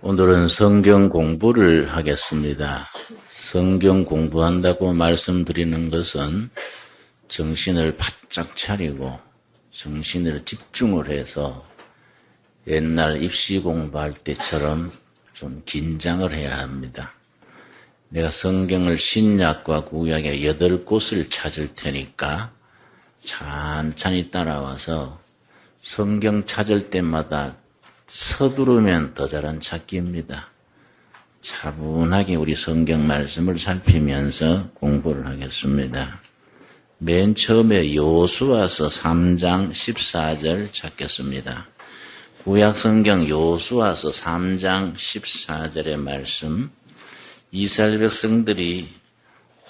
오늘은 성경 공부를 하겠습니다. 성경 공부한다고 말씀드리는 것은 정신을 바짝 차리고 정신을 집중을 해서 옛날 입시 공부할 때처럼 좀 긴장을 해야 합니다. 내가 성경을 신약과 구약의 8곳을 찾을 테니까 천천히 따라와서 성경 찾을 때마다 서두르면 더 잘한 찾기입니다. 차분하게 우리 성경 말씀을 살피면서 공부를 하겠습니다. 맨 처음에 여호수아서 3장 14절 찾겠습니다. 구약 성경 여호수아서 3장 14절의 말씀. 이스라엘 백성들이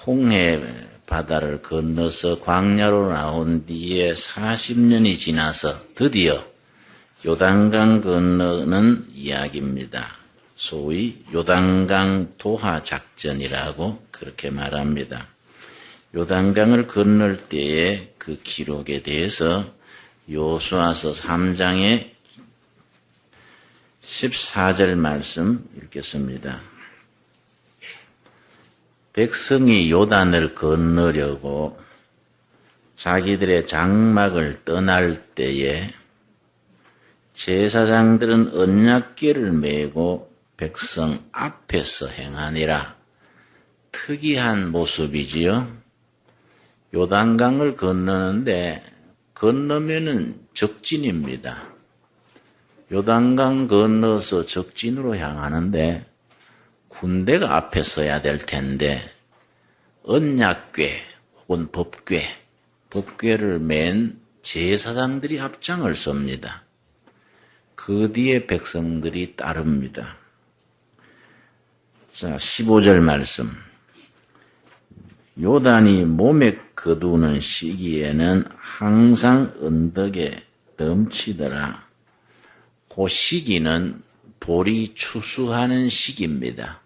홍해 바다를 건너서 광야로 나온 뒤에 40년이 지나서 드디어 요단강 건너는 이야기입니다. 소위 요단강 도하 작전이라고 그렇게 말합니다. 요단강을 건널 때의 그 기록에 대해서 여호수아서 3장의 14절 말씀 읽겠습니다. 백성이 요단을 건너려고 자기들의 장막을 떠날 때에 제사장들은 언약궤를 메고 백성 앞에서 행하니라. 특이한 모습이지요. 요단강을 건너는데 건너면은 적진입니다. 요단강 건너서 적진으로 향하는데 군대가 앞에 서야 될 텐데 언약궤 혹은 법궤를 맨 제사장들이 앞장을 섭니다. 그 뒤에 백성들이 따릅니다. 자, 15절 말씀. 요단이 몸에 거두는 시기에는 항상 언덕에 넘치더라. 그 시기는 보리 추수하는 시기입니다.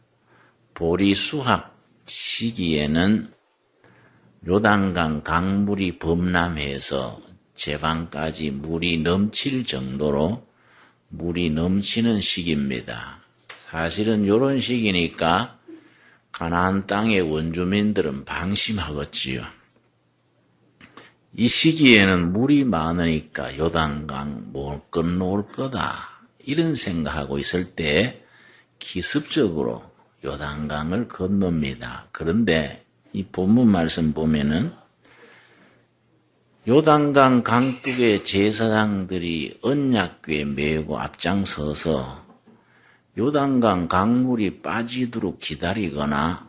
보리 수확 시기에는 요단강 강물이 범람해서 제방까지 물이 넘칠 정도로 물이 넘치는 시기입니다. 사실은 이런 시기니까 가나안 땅의 원주민들은 방심하겠지요. 이 시기에는 물이 많으니까 요단강 못 건너올 거다 이런 생각하고 있을 때 기습적으로 요단강을 건넙니다. 그런데 이 본문 말씀 보면은 요단강 강둑의 제사장들이 언약궤 메고 앞장서서 요단강 강물이 빠지도록 기다리거나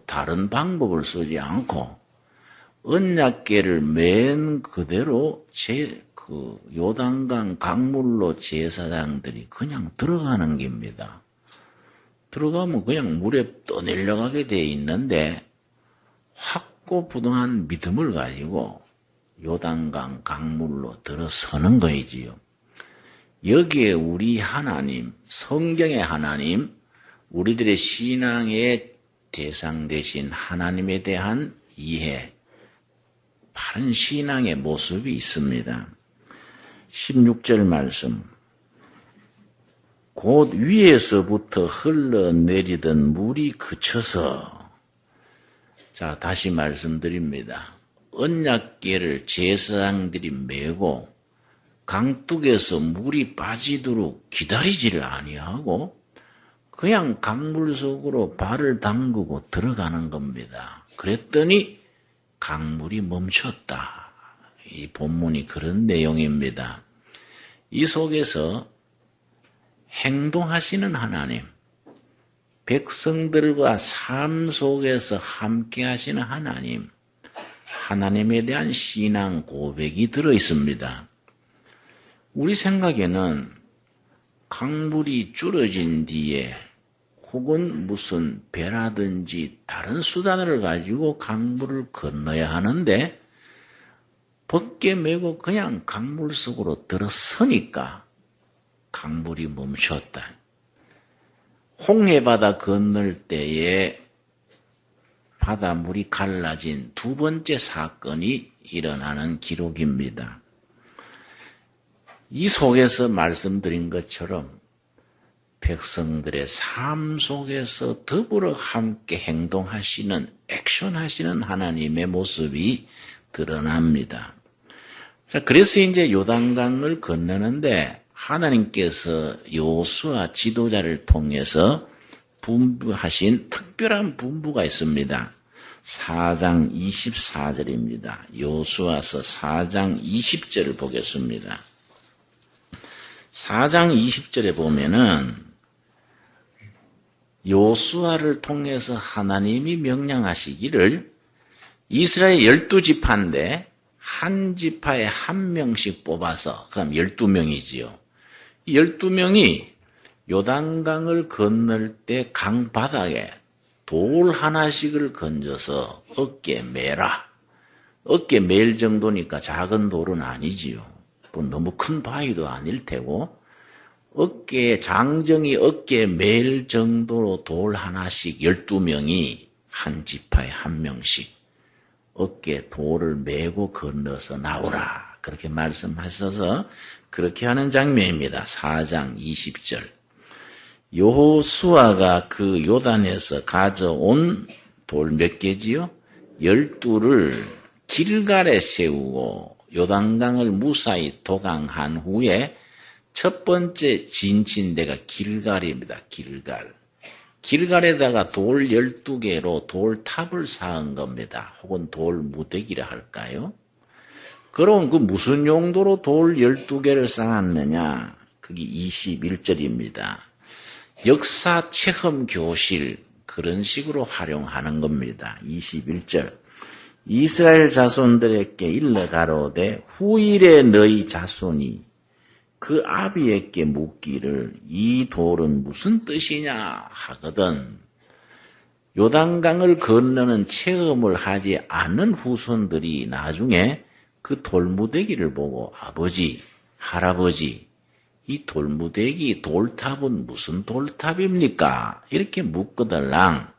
다른 방법을 쓰지 않고 언약궤를 맨 그대로 요단강 강물로 제사장들이 그냥 들어가는 겁니다. 들어가면 그냥 물에 떠내려가게 돼 있는데 확고부동한 믿음을 가지고 요단강 강물로 들어서는 거이지요. 여기에 우리 하나님, 성경의 하나님, 우리들의 신앙의 대상 되신 하나님에 대한 이해, 바른 신앙의 모습이 있습니다. 16절 말씀. 곧 위에서부터 흘러내리던 물이 그쳐서, 자, 다시 말씀드립니다. 언약궤를 제사장들이 메고 강둑에서 물이 빠지도록 기다리지를 아니하고 그냥 강물 속으로 발을 담그고 들어가는 겁니다. 그랬더니 강물이 멈췄다. 이 본문이 그런 내용입니다. 이 속에서 행동하시는 하나님, 백성들과 삶 속에서 함께 하시는 하나님, 하나님에 대한 신앙 고백이 들어있습니다. 우리 생각에는 강물이 줄어진 뒤에 혹은 무슨 배라든지 다른 수단을 가지고 강물을 건너야 하는데 벗게 메고 그냥 강물 속으로 들어서니까 강물이 멈췄다. 홍해바다 건널 때에 바닷물이 갈라진 두 번째 사건이 일어나는 기록입니다. 이 속에서 말씀드린 것처럼 백성들의 삶 속에서 더불어 함께 행동하시는, 액션하시는 하나님의 모습이 드러납니다. 자, 그래서 이제 요단강을 건너는데 하나님께서 여호수아 지도자를 통해서 분부하신 특별한 분부가 있습니다. 4장 24절입니다. 여호수아서 4장 20절을 보겠습니다. 4장 20절에 보면은 여호수아를 통해서 하나님이 명령하시기를 이스라엘 12지파인데 한 지파에 한 명씩 뽑아서, 그럼 12명이지요. 12명이 요단강을 건널 때 강바닥에 돌 하나씩을 건져서 어깨에 매라. 어깨 매일 정도니까 작은 돌은 아니지요. 뭐 너무 큰 바위도 아닐 테고, 장정이 어깨에 매일 정도로 돌 하나씩 12명이 한 지파에 한 명씩 어깨에 돌을 메고 건너서 나오라. 그렇게 말씀하셔서 그렇게 하는 장면입니다. 4장 20절. 여호수아가 그 요단에서 가져온 돌 몇 개지요? 12를 길갈에 세우고 요단강을 무사히 도강한 후에 첫 번째 진친대가 길갈입니다. 길갈에다가 돌 12개로 돌탑을 쌓은 겁니다. 혹은 돌 무대기라 할까요? 그럼 그 무슨 용도로 돌 12개를 쌓았느냐? 그게 21절입니다. 역사 체험 교실, 그런 식으로 활용하는 겁니다. 21절. 이스라엘 자손들에게 일러 가로되 후일에 너희 자손이 그 아비에게 묻기를 이 돌은 무슨 뜻이냐 하거든. 요단강을 건너는 체험을 하지 않은 후손들이 나중에 그 돌무대기를 보고 아버지, 할아버지, 이 돌무대기, 돌탑은 무슨 돌탑입니까? 이렇게 묻거들랑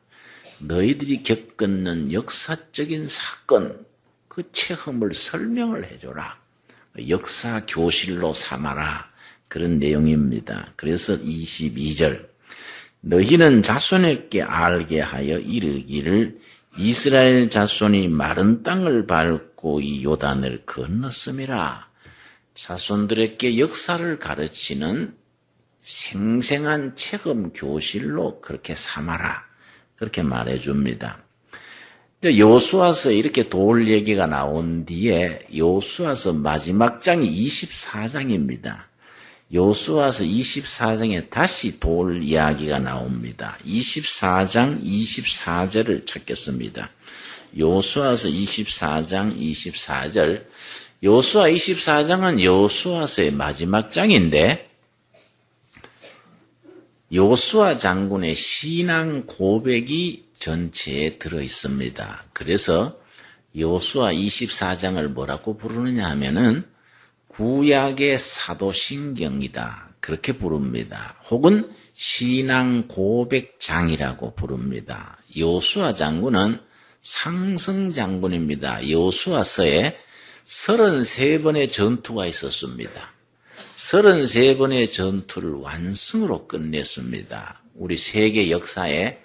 너희들이 겪는 역사적인 사건, 그 체험을 설명을 해줘라. 역사 교실로 삼아라. 그런 내용입니다. 그래서 22절. 너희는 자손에게 알게 하여 이르기를 이스라엘 자손이 마른 땅을 밟고 이 요단을 건넜음이라. 자손들에게 역사를 가르치는 생생한 체험 교실로 그렇게 삼아라. 그렇게 말해줍니다. 여호수아서 이렇게 돌 얘기가 나온 뒤에 여호수아서 마지막 장이 24장입니다. 여호수아서 24장에 다시 돌 이야기가 나옵니다. 24장 24절을 찾겠습니다. 여호수아서 24장 24절. 여호수아 24장은 여호수아서의 마지막 장인데 여호수아 장군의 신앙 고백이 전체에 들어 있습니다. 그래서 여호수아 24장을 뭐라고 부르느냐 하면은 구약의 사도신경이다. 그렇게 부릅니다. 혹은 신앙 고백장이라고 부릅니다. 여호수아 장군은 상승 장군입니다. 여호수아서에 33번의 전투가 있었습니다. 33번의 전투를 완승으로 끝냈습니다. 우리 세계 역사에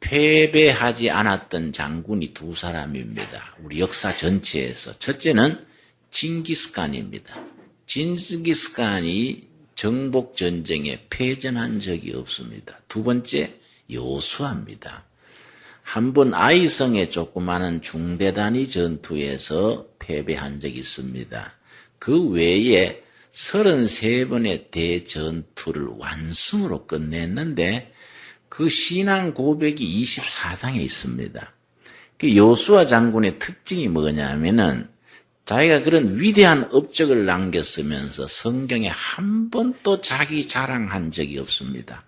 패배하지 않았던 장군이 두 사람입니다. 우리 역사 전체에서. 첫째는 징기스칸입니다. 징기스칸이 정복전쟁에 패전한 적이 없습니다. 두 번째 여호수아입니다. 한번 아이성의 조그마한 중대단위 전투에서 패배한 적이 있습니다. 그 외에 33번의 대전투를 완승으로 끝냈는데 그 신앙 고백이 24장에 있습니다. 그 여호수아 장군의 특징이 뭐냐면은 자기가 그런 위대한 업적을 남겼으면서 성경에 한 번도 자기 자랑한 적이 없습니다.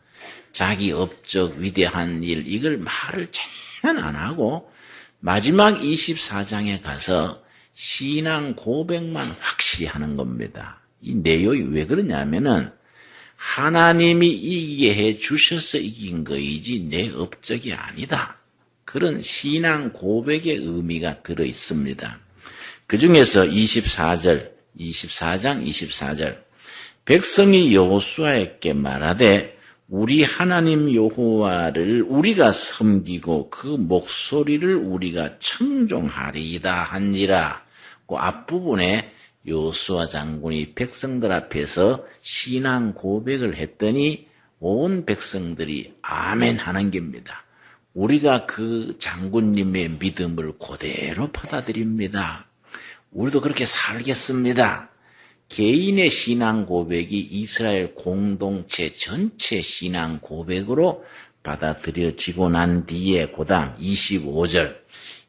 자기 업적, 위대한 일, 이걸 말을 전혀 안 하고 마지막 24장에 가서 신앙 고백만 확실히 하는 겁니다. 이 내용이 왜 그러냐면은 하나님이 이기게 해 주셔서 이긴 거이지 내 업적이 아니다. 그런 신앙 고백의 의미가 들어 있습니다. 그 중에서 24장 24절. 백성이 여호수아에게 말하되 우리 하나님 여호와를 우리가 섬기고 그 목소리를 우리가 청종하리이다 한지라. 그 앞부분에 여호수아 장군이 백성들 앞에서 신앙 고백을 했더니 온 백성들이 아멘 하는 겁니다. 우리가 그 장군님의 믿음을 그대로 받아들입니다. 우리도 그렇게 살겠습니다. 개인의 신앙 고백이 이스라엘 공동체 전체 신앙 고백으로 받아들여지고 난 뒤에 그 다음 25절.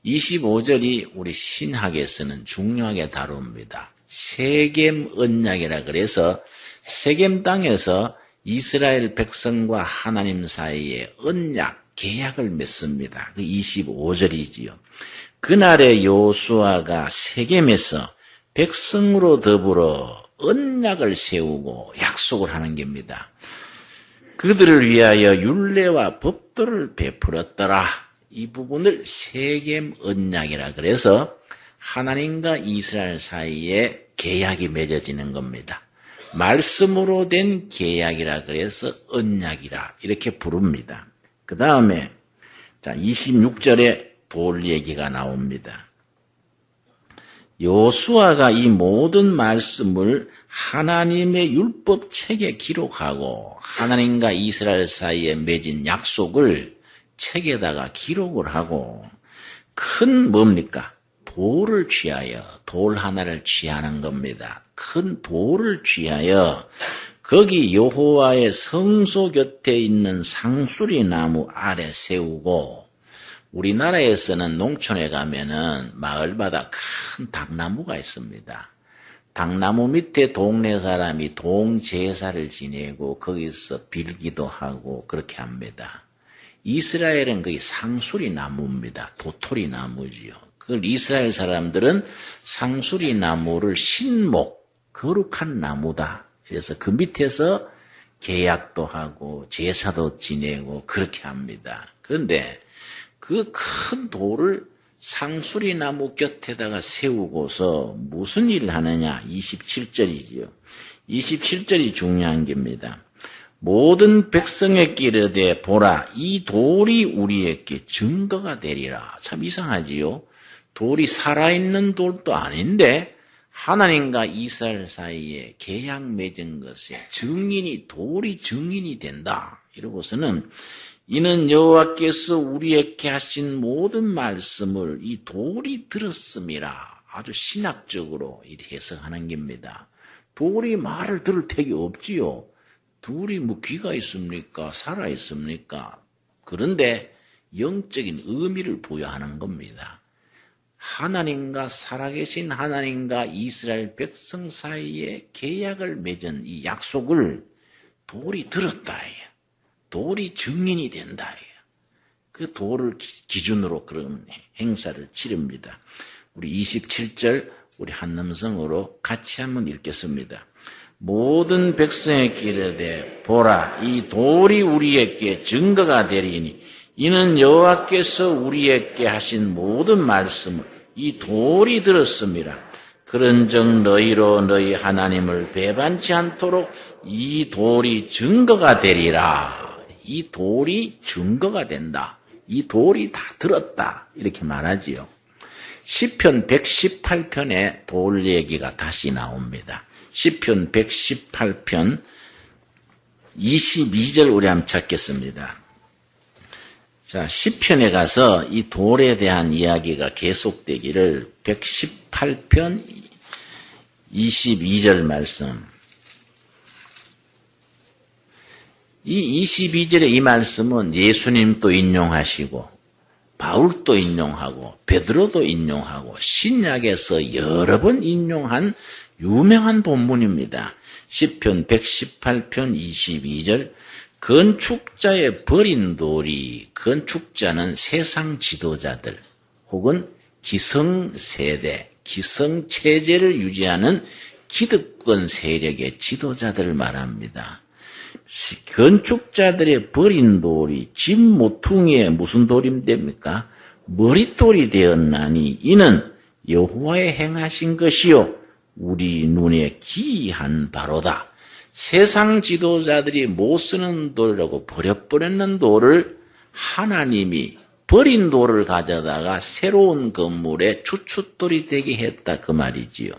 25절이 우리 신학에서는 중요하게 다룹니다. 세겜 언약이라 그래서 세겜 땅에서 이스라엘 백성과 하나님 사이에 언약, 계약을 맺습니다. 그 25절이지요. 그날에 여호수아가 세겜에서 백성으로 더불어 언약을 세우고 약속을 하는 겁니다. 그들을 위하여 율례와 법도를 베풀었더라. 이 부분을 세겜 언약이라 그래서 하나님과 이스라엘 사이에 계약이 맺어지는 겁니다. 말씀으로 된 계약이라 그래서 언약이라 이렇게 부릅니다. 그 다음에 26절에 돌 얘기가 나옵니다. 여호수아가 이 모든 말씀을 하나님의 율법 책에 기록하고 하나님과 이스라엘 사이에 맺은 약속을 책에다가 기록을 하고 큰 뭡니까? 돌을 취하여 돌 하나를 취하는 겁니다. 큰 돌을 취하여 거기 여호와의 성소 곁에 있는 상수리 나무 아래 세우고 우리나라에서는 농촌에 가면은 마을마다 큰 닭나무가 있습니다. 닭나무 밑에 동네 사람이 동제사를 지내고 거기서 빌기도 하고 그렇게 합니다. 이스라엘은 거기 상수리 나무입니다. 도토리 나무지요. 그걸 이스라엘 사람들은 상수리 나무를 신목, 거룩한 나무다. 그래서 그 밑에서 계약도 하고 제사도 지내고 그렇게 합니다. 그런데 그 큰 돌을 상수리 나무 곁에다가 세우고서 무슨 일을 하느냐? 27절이지요. 27절이 중요한 겁니다. 모든 백성에게 이르되 보라 이 돌이 우리에게 증거가 되리라. 참 이상하지요. 돌이 살아있는 돌도 아닌데 하나님과 이스라엘 사이에 계약 맺은 것에 증인이 돌이 증인이 된다. 이러고서는 이는 여호와께서 우리에게 하신 모든 말씀을 이 돌이 들었음이라. 아주 신학적으로 해석하는 겁니다. 돌이 말을 들을 택이 없지요. 돌이 뭐 귀가 있습니까? 살아 있습니까? 그런데 영적인 의미를 부여하는 겁니다. 하나님과 살아계신 하나님과 이스라엘 백성 사이에 계약을 맺은 이 약속을 돌이 들었다. 돌이 증인이 된다. 그 돌을 기준으로 그런 행사를 치릅니다. 우리 27절 우리 한남성으로 같이 한번 읽겠습니다. 모든 백성에게 이르되 보라 이 돌이 우리에게 증거가 되리니 이는 여호와께서 우리에게 하신 모든 말씀을 이 돌이 들었음이라. 그런즉 너희로 너희 하나님을 배반치 않도록 이 돌이 증거가 되리라. 이 돌이 증거가 된다. 이 돌이 다 들었다. 이렇게 말하지요. 시편 118편에 돌 얘기가 다시 나옵니다. 시편 118편 22절 우리 한번 찾겠습니다. 자, 시편에 가서 이 돌에 대한 이야기가 계속되기를 118편 22절 말씀. 이 22절의 이 말씀은 예수님도 인용하시고 바울도 인용하고 베드로도 인용하고 신약에서 여러 번 인용한 유명한 본문입니다. 시편 118편 22절 건축자의 버린 돌이 건축자는 세상 지도자들 혹은 기성세대, 기성체제를 유지하는 기득권 세력의 지도자들을 말합니다. 건축자들의 버린 돌이 집 모퉁이에 무슨 돌이 됩니까? 머릿돌이 되었나니 이는 여호와의 행하신 것이요 우리 눈에 기이한 바로다. 세상 지도자들이 못 쓰는 돌이라고 버려버렸는 돌을 하나님이 버린 돌을 가져다가 새로운 건물의 주춧돌이 되게 했다 그 말이지요.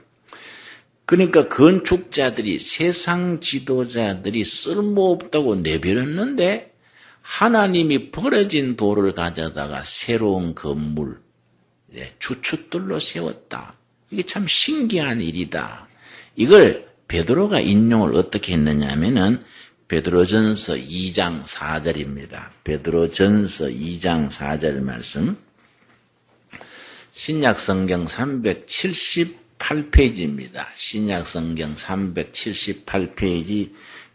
그러니까 건축자들이 세상 지도자들이 쓸모없다고 내버렸는데 하나님이 버려진 돌을 가져다가 새로운 건물 주춧돌로 세웠다. 이게 참 신기한 일이다. 이걸 베드로가 인용을 어떻게 했느냐 하면은 베드로전서 2장 4절입니다. 베드로전서 2장 4절 말씀. 신약성경 378페이지입니다. 신약성경 378페이지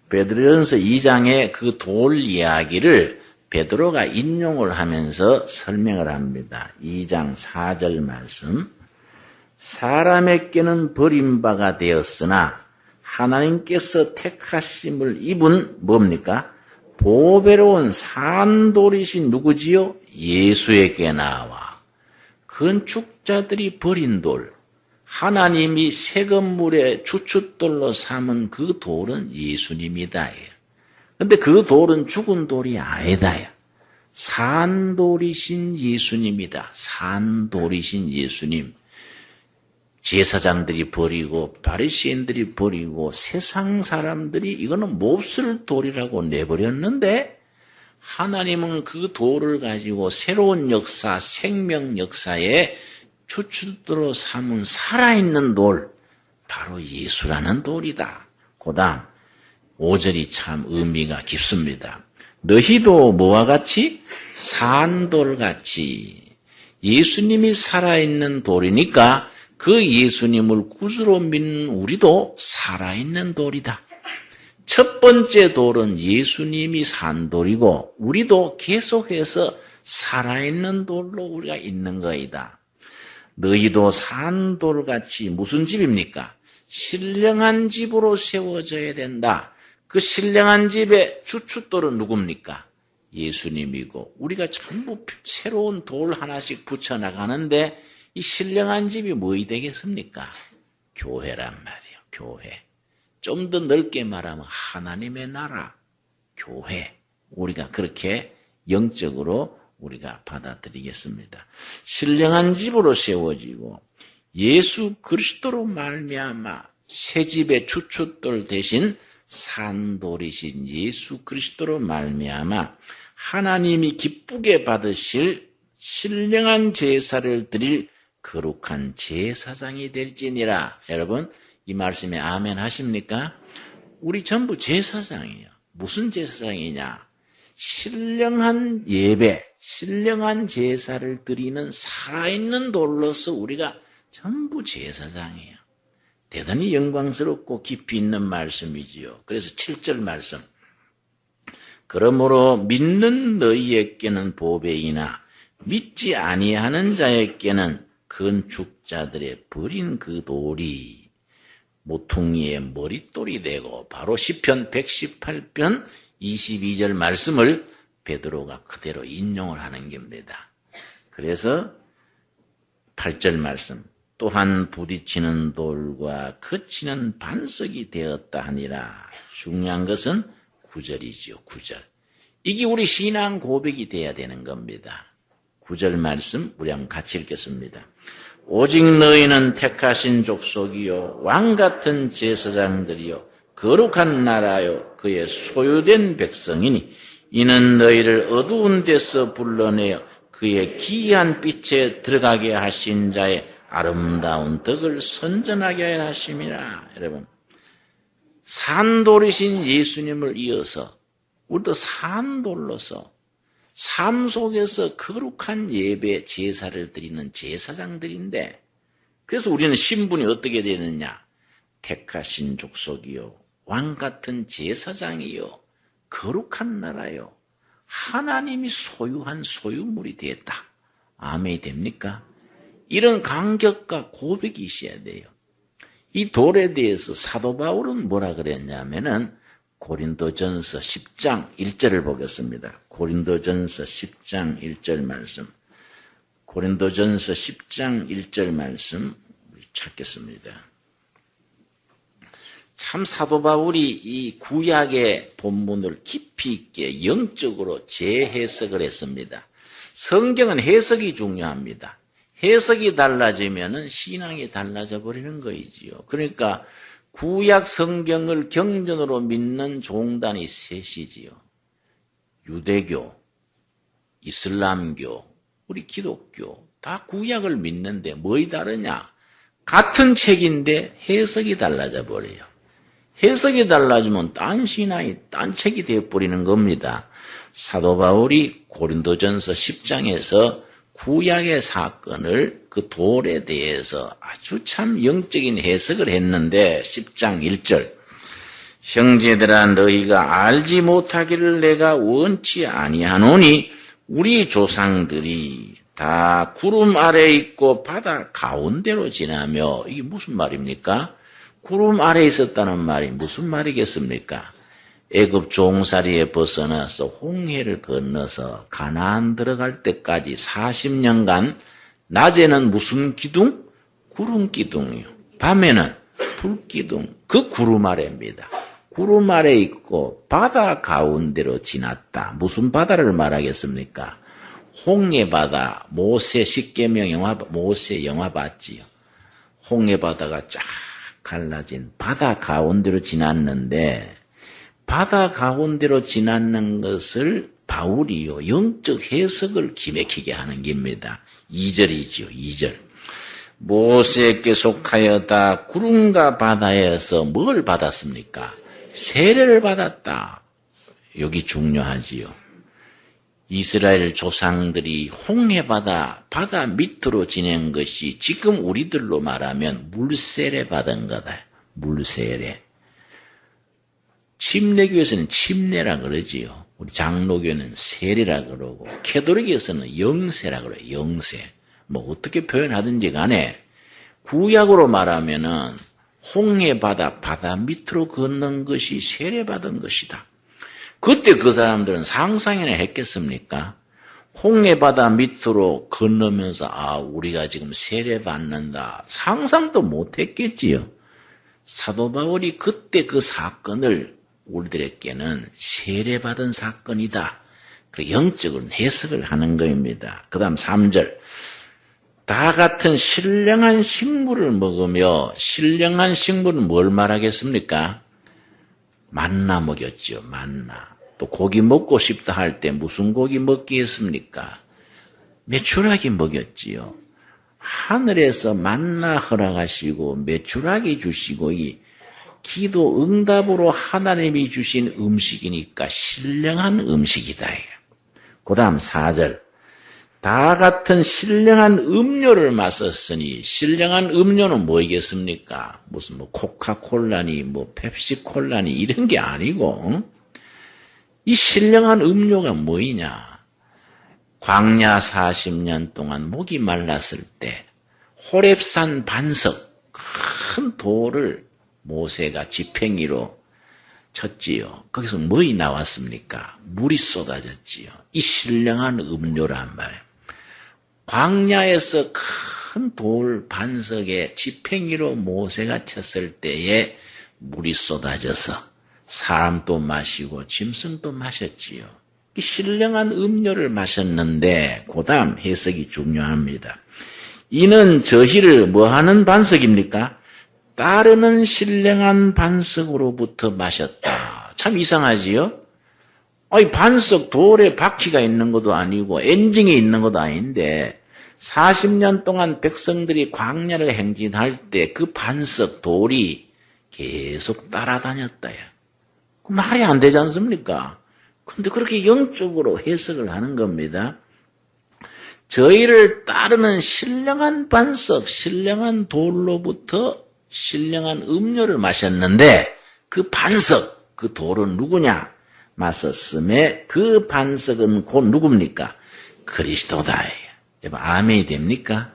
베드로전서 2장의 그 돌 이야기를 베드로가 인용을 하면서 설명을 합니다. 2장 4절 말씀. 사람에게는 버림바가 되었으나 하나님께서 택하심을 입은 뭡니까? 보배로운 산돌이신 누구지요? 예수에게 나와. 건축자들이 버린 돌, 하나님이 새 건물의 주춧돌로 삼은 그 돌은 예수님이다. 근데 그 돌은 죽은 돌이 아니다. 산돌이신 예수님이다. 산돌이신 예수님. 제사장들이 버리고 바리새인들이 버리고 세상 사람들이 이거는 몹쓸 돌이라고 내버렸는데 하나님은 그 돌을 가지고 새로운 역사, 생명 역사에 주춧돌로 삼은 살아있는 돌, 바로 예수라는 돌이다. 그 다음 5절이 참 의미가 깊습니다. 너희도 뭐와 같이? 산돌같이. 예수님이 살아있는 돌이니까 그 예수님을 구주로 믿는 우리도 살아있는 돌이다. 첫 번째 돌은 예수님이 산 돌이고 우리도 계속해서 살아있는 돌로 우리가 있는 거이다. 너희도 산 돌같이 무슨 집입니까? 신령한 집으로 세워져야 된다. 그 신령한 집의 주춧돌은 누굽니까? 예수님이고 우리가 전부 새로운 돌 하나씩 붙여나가는데 이 신령한 집이 뭐이 되겠습니까? 교회란 말이에요. 교회. 좀 더 넓게 말하면 하나님의 나라, 교회. 우리가 그렇게 영적으로 우리가 받아들이겠습니다. 신령한 집으로 세워지고 예수 그리스도로 말미암아 새 집의 주춧돌 대신 산돌이신 예수 그리스도로 말미암아 하나님이 기쁘게 받으실 신령한 제사를 드릴 거룩한 제사장이 될지니라. 여러분 이 말씀에 아멘 하십니까? 우리 전부 제사장이에요. 무슨 제사장이냐? 신령한 예배, 신령한 제사를 드리는 살아있는 돌로서 우리가 전부 제사장이에요. 대단히 영광스럽고 깊이 있는 말씀이지요. 그래서 7절 말씀. 그러므로 믿는 너희에게는 보배이나 믿지 아니하는 자에게는 건축자들의 버린 그 돌이 모퉁이의 머릿돌이 되고 바로 시편 118편 22절 말씀을 베드로가 그대로 인용을 하는 겁니다. 그래서 8절 말씀 또한 부딪히는 돌과 거치는 반석이 되었다 하니라. 중요한 것은 9절이지요. 9절. 이게 우리 신앙 고백이 돼야 되는 겁니다. 9절 말씀 우리 한번 같이 읽겠습니다. 오직 너희는 택하신 족속이요 왕같은 제사장들이요 거룩한 나라요 그의 소유된 백성이니 이는 너희를 어두운 데서 불러내어 그의 기이한 빛에 들어가게 하신 자의 아름다운 덕을 선전하게 하심이라. 여러분 산돌이신 예수님을 이어서 우리도 산돌로서 삶 속에서 거룩한 예배 제사를 드리는 제사장들인데 그래서 우리는 신분이 어떻게 되느냐? 택하신 족속이요 왕같은 제사장이요 거룩한 나라요 하나님이 소유한 소유물이 되었다. 아멘이 됩니까? 이런 간격과 고백이 있어야 돼요. 이 돌에 대해서 사도 바울은 뭐라 그랬냐면은 고린도전서 10장 1절을 보겠습니다. 고린도전서 10장 1절 말씀. 고린도전서 10장 1절 말씀 찾겠습니다. 참 사도 바울이 이 구약의 본문을 깊이 있게 영적으로 재해석을 했습니다. 성경은 해석이 중요합니다. 해석이 달라지면은 신앙이 달라져 버리는 거이지요. 그러니까 구약 성경을 경전으로 믿는 종단이 셋이지요. 유대교, 이슬람교, 우리 기독교 다 구약을 믿는데 뭐이 다르냐? 같은 책인데 해석이 달라져 버려요. 해석이 달라지면 딴 신앙이 딴 책이 되어버리는 겁니다. 사도 바울이 고린도전서 10장에서 구약의 사건을 그 돌에 대해서 아주 참 영적인 해석을 했는데 10장 1절 형제들아 너희가 알지 못하기를 내가 원치 아니하노니 우리 조상들이 다 구름 아래에 있고 바다 가운데로 지나며 이게 무슨 말입니까? 구름 아래에 있었다는 말이 무슨 말이겠습니까? 애굽 종살이에 벗어나서 홍해를 건너서 가나안 들어갈 때까지 40년간 낮에는 무슨 기둥? 구름 기둥이요. 밤에는 불 기둥. 그 구름 아래입니다. 구름 아래에 있고 바다 가운데로 지났다. 무슨 바다를 말하겠습니까? 홍해 바다. 모세 십계명 영화, 모세 영화 봤지요. 홍해 바다가 쫙 갈라진 바다 가운데로 지났는데 바다 가운데로 지나는 것을 바울이요 영적 해석을 기맥히게 하는 겁니다. 2절이지요. 2절. 모세에게 속하여 다 구름과 바다에서 뭘 받았습니까? 세례를 받았다. 여기 중요하지요. 이스라엘 조상들이 홍해바다 바다 밑으로 지낸 것이 지금 우리들로 말하면 물세례 받은 거다. 물세례. 침례교에서는 침례라 그러지요. 우리 장로교는 세례라 그러고 캐톨릭에서는 영세라 그래요. 영세. 뭐 어떻게 표현하든지 간에 구약으로 말하면은 홍해바다 바다 밑으로 걷는 것이 세례받은 것이다. 그때 그 사람들은 상상이나 했겠습니까? 홍해바다 밑으로 건너면서 우리가 지금 세례받는다. 상상도 못했겠지요. 사도 바울이 그때 그 사건을 우리들에게는 세례받은 사건이다. 그 영적인 해석을 하는 것입니다. 그 다음 3절. 다 같은 신령한 식물을 먹으며 신령한 식물은 뭘 말하겠습니까? 만나 먹였죠. 만나. 또 고기 먹고 싶다 할 때 무슨 고기 먹기 했습니까? 메추라기 먹였지요. 하늘에서 만나 허락하시고 메추라기 주시고 이 기도 응답으로 하나님이 주신 음식이니까 신령한 음식이다. 그 다음 4절. 다 같은 신령한 음료를 마셨으니 신령한 음료는 뭐이겠습니까? 무슨 코카콜라니 펩시콜라니 이런 게 아니고 이 신령한 음료가 뭐이냐? 광야 40년 동안 목이 말랐을 때 호렙산 반석 큰 돌을 모세가 지팽이로 쳤지요. 거기서 뭐이 나왔습니까? 물이 쏟아졌지요. 이 신령한 음료란 말이에요. 광야에서 큰 돌 반석에 지팽이로 모세가 쳤을 때에 물이 쏟아져서 사람도 마시고 짐승도 마셨지요. 이 신령한 음료를 마셨는데 그 다음 해석이 중요합니다. 이는 저희를 뭐하는 반석입니까? 따르는 신령한 반석으로부터 마셨다. 참 이상하지요? 반석 돌에 바퀴가 있는 것도 아니고 엔진이 있는 것도 아닌데 40년 동안 백성들이 광야를 행진할 때 그 반석 돌이 계속 따라다녔다요. 말이 안 되지 않습니까? 근데 그렇게 영적으로 해석을 하는 겁니다. 저희를 따르는 신령한 반석, 신령한 돌로부터 신령한 음료를 마셨는데 그 반석, 그 돌은 누구냐? 마셨음에 그 반석은 곧 누굽니까? 그리스도다. 여러분 아멘이 됩니까?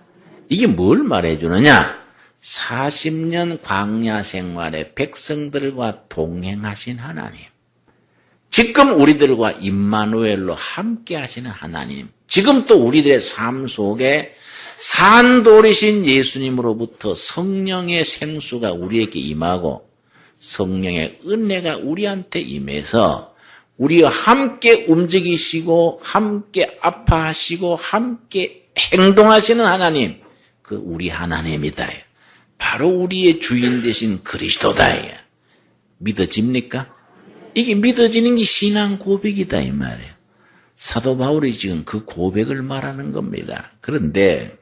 이게 뭘 말해주느냐? 40년 광야 생활에 백성들과 동행하신 하나님. 지금 우리들과 임마누엘로 함께 하시는 하나님. 지금 또 우리들의 삶 속에 산돌이신 예수님으로부터 성령의 생수가 우리에게 임하고 성령의 은혜가 우리한테 임해서 우리와 함께 움직이시고 함께 아파하시고 함께 행동하시는 하나님, 그 우리 하나님이다. 바로 우리의 주인 되신 그리스도다. 믿어집니까? 이게 믿어지는 게 신앙 고백이다 이 말이에요. 사도 바울이 지금 그 고백을 말하는 겁니다. 그런데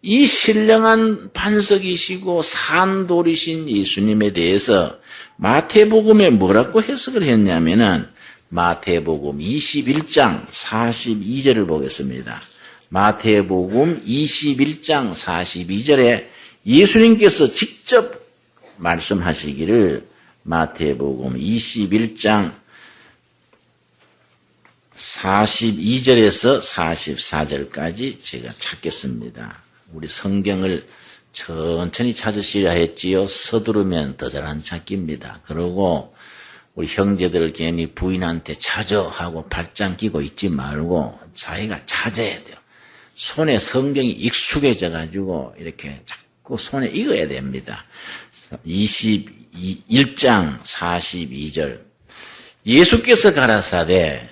이 신령한 반석이시고 산돌이신 예수님에 대해서 마태복음에 뭐라고 해석을 했냐면은 마태복음 21장 42절을 보겠습니다. 마태복음 21장 42절에 예수님께서 직접 말씀하시기를 마태복음 21장 42절에서 44절까지 제가 찾겠습니다. 우리 성경을 천천히 찾으시라 했지요. 서두르면 더 잘 안 찾깁니다. 그러고 우리 형제들 괜히 부인한테 찾아 하고 발장 끼고 있지 말고 자기가 찾아야 돼요. 손에 성경이 익숙해져 가지고 이렇게 자꾸 손에 익어야 됩니다. 21장 42절 예수께서 가라사대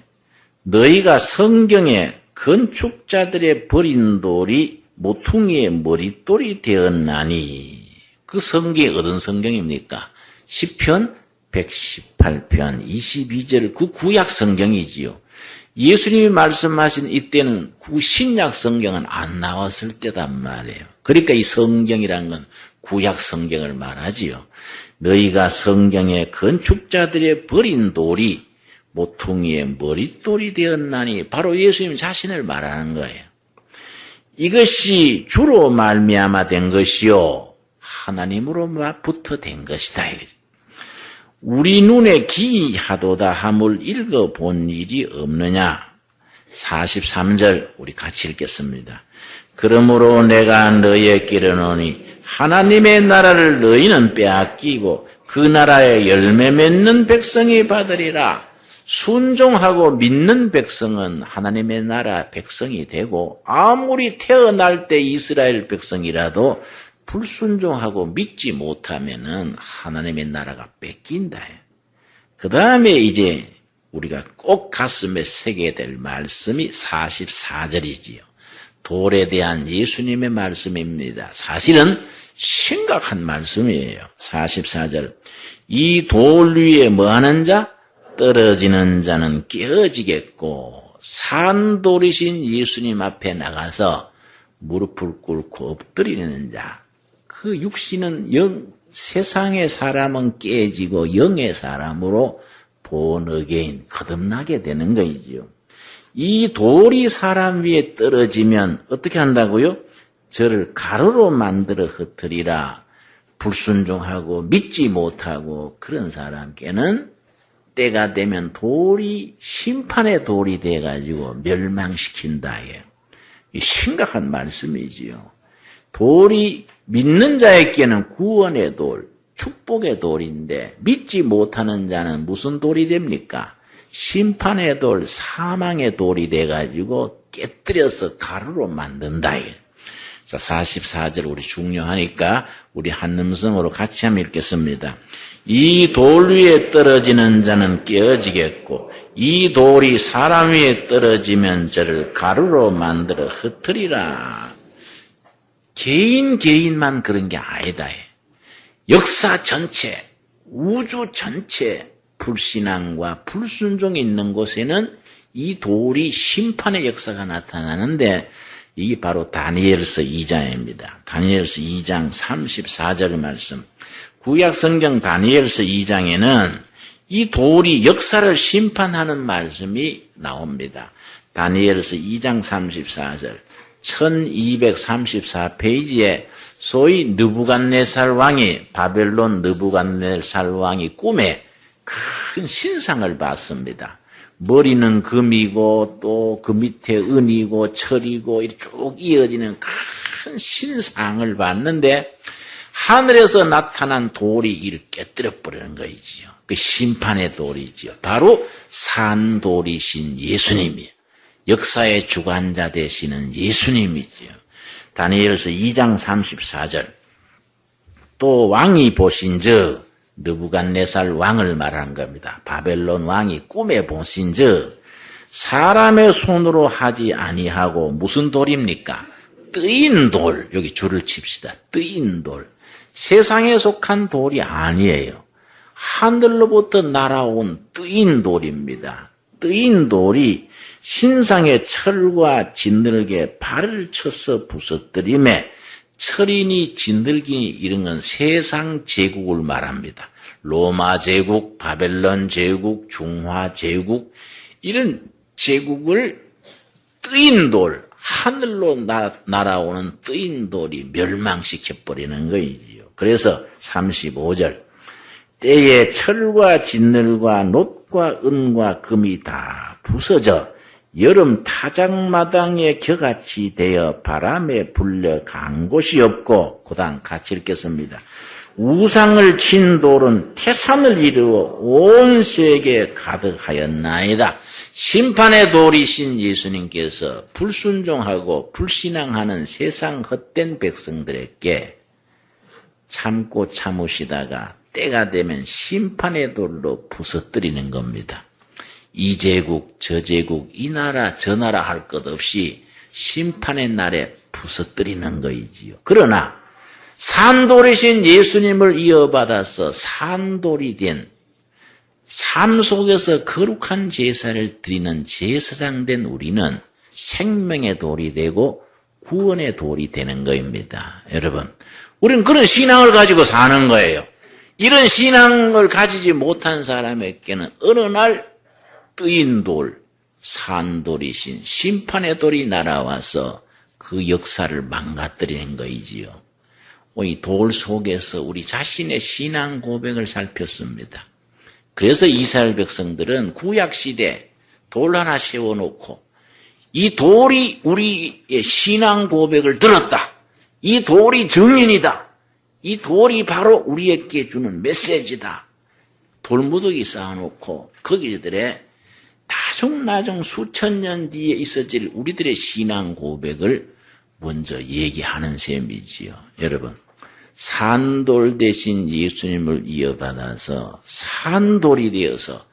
너희가 성경에 건축자들의 버린 돌이 모퉁이의 머릿돌이 되었나니 그 성경이 어떤 성경입니까? 시편 118편 22절 그 구약 성경이지요. 예수님이 말씀하신 이때는 신약 성경은 안 나왔을 때단 말이에요. 그러니까 이 성경이란 건 구약 성경을 말하지요. 너희가 성경에 건축자들의 버린 돌이 모퉁이의 머릿돌이 되었나니 바로 예수님 자신을 말하는 거예요. 이것이 주로 말미암아 된 것이요 하나님으로부터 된 것이다. 우리 눈에 기이하도다 함을 읽어본 일이 없느냐. 43절 우리 같이 읽겠습니다. 그러므로 내가 너희에게 이르노니 하나님의 나라를 너희는 빼앗기고 그 나라에 열매 맺는 백성이 받으리라. 순종하고 믿는 백성은 하나님의 나라 백성이 되고 아무리 태어날 때 이스라엘 백성이라도 불순종하고 믿지 못하면은 하나님의 나라가 뺏긴다. 그 다음에 이제 우리가 꼭 가슴에 새겨야 될 말씀이 44절이지요. 돌에 대한 예수님의 말씀입니다. 사실은 심각한 말씀이에요. 44절 이 돌 위에 뭐하는 자? 떨어지는 자는 깨어지겠고 산돌이신 예수님 앞에 나가서 무릎을 꿇고 엎드리는 자. 그 육신은 세상의 사람은 깨지고 영의 사람으로 born again 거듭나게 되는 거이지요. 이 돌이 사람 위에 떨어지면 어떻게 한다고요? 저를 가루로 만들어 흩으리라. 불순종하고 믿지 못하고 그런 사람께는 때가 되면 돌이 심판의 돌이 돼가지고 멸망시킨다. 이 심각한 말씀이지요. 돌이 믿는 자에게는 구원의 돌, 축복의 돌인데 믿지 못하는 자는 무슨 돌이 됩니까? 심판의 돌, 사망의 돌이 돼가지고 깨뜨려서 가루로 만든다. 자, 44절 우리 중요하니까 우리 한음성으로 같이 한번 읽겠습니다. 이 돌 위에 떨어지는 자는 깨어지겠고 이 돌이 사람 위에 떨어지면 저를 가루로 만들어 흩으리라. 개인만 그런 게 아니다. 역사 전체, 우주 전체 불신앙과 불순종이 있는 곳에는 이 돌이 심판의 역사가 나타나는데 이게 바로 다니엘서 2장입니다. 다니엘서 2장 34절 말씀. 구약 성경 다니엘서 2장에는 이 돌이 역사를 심판하는 말씀이 나옵니다. 다니엘서 2장 34절 1234페이지에 소위 느부갓네살 왕이 바벨론 느부갓네살 왕이 꿈에 큰 신상을 봤습니다. 머리는 금이고 또 그 밑에 은이고 철이고 이렇게 쭉 이어지는 큰 신상을 봤는데 하늘에서 나타난 돌이 이를 깨뜨려 버리는 거이지요. 그 심판의 돌이지요. 바로 산돌이신 예수님이에요. 역사의 주관자 되시는 예수님이지요. 다니엘서 2장 34절 또 왕이 보신즉 느부갓네살 왕을 말하는 겁니다. 바벨론 왕이 꿈에 보신즉 사람의 손으로 하지 아니하고 무슨 돌입니까? 뜨인 돌. 여기 줄을 칩시다. 뜨인 돌. 세상에 속한 돌이 아니에요. 하늘로부터 날아온 뜨인 돌입니다. 뜨인 돌이 신상의 철과 진들게 발을 쳐서 부서뜨림에 철이니 진들기니 이런 건 세상 제국을 말합니다. 로마 제국, 바벨론 제국, 중화 제국 이런 제국을 뜨인 돌, 하늘로 날아오는 뜨인 돌이 멸망시켜버리는 거이지요. 그래서 35절 때에 철과 진늘과 놋과 은과 금이 다 부서져 여름 타작마당에 겨같이 되어 바람에 불려 간 곳이 없고 그 다음 같이 읽겠습니다. 우상을 친 돌은 태산을 이루어 온 세계에 가득하였나이다. 심판의 돌이신 예수님께서 불순종하고 불신앙하는 세상 헛된 백성들에게 참고 참으시다가 때가 되면 심판의 돌로 부서뜨리는 겁니다. 이 제국, 저 제국, 이 나라, 저 나라 할 것 없이 심판의 날에 부서뜨리는 거이지요. 그러나 산돌이신 예수님을 이어받아서 산돌이 된 삶 속에서 거룩한 제사를 드리는 제사장 된 우리는 생명의 돌이 되고 구원의 돌이 되는 거입니다. 여러분, 우리는 그런 신앙을 가지고 사는 거예요. 이런 신앙을 가지지 못한 사람에게는 어느 날 뜨인 돌, 산돌이신 심판의 돌이 날아와서 그 역사를 망가뜨리는 거이지요. 이 돌 속에서 우리 자신의 신앙 고백을 살폈습니다. 그래서 이스라엘 백성들은 구약시대 돌 하나 세워놓고 이 돌이 우리의 신앙 고백을 들었다. 이 돌이 증인이다. 이 돌이 바로 우리에게 주는 메시지다. 돌무더기 쌓아놓고 거기들의 나중나중 수천 년 뒤에 있어질 우리들의 신앙 고백을 먼저 얘기하는 셈이지요. 여러분, 산돌 대신 예수님을 이어받아서 산돌이 되어서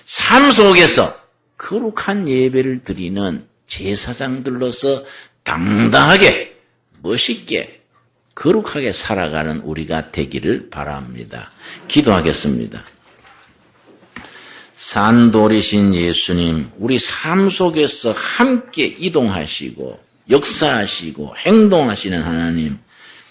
삶 속에서 거룩한 예배를 드리는 제사장들로서 당당하게 멋있게 거룩하게 살아가는 우리가 되기를 바랍니다. 기도하겠습니다. 산돌이신 예수님, 우리 삶 속에서 함께 이동하시고 역사하시고 행동하시는 하나님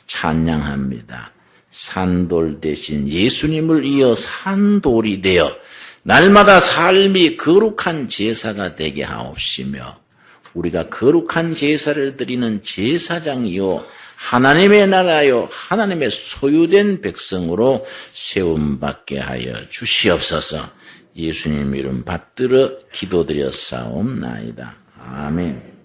찬양합니다. 산돌 대신 예수님을 이어 산돌이 되어 날마다 삶이 거룩한 제사가 되게 하옵시며 우리가 거룩한 제사를 드리는 제사장이요 하나님의 나라요 하나님의 소유된 백성으로 세움받게 하여 주시옵소서. 예수님 이름 받들어 기도드렸사옵나이다. 아멘.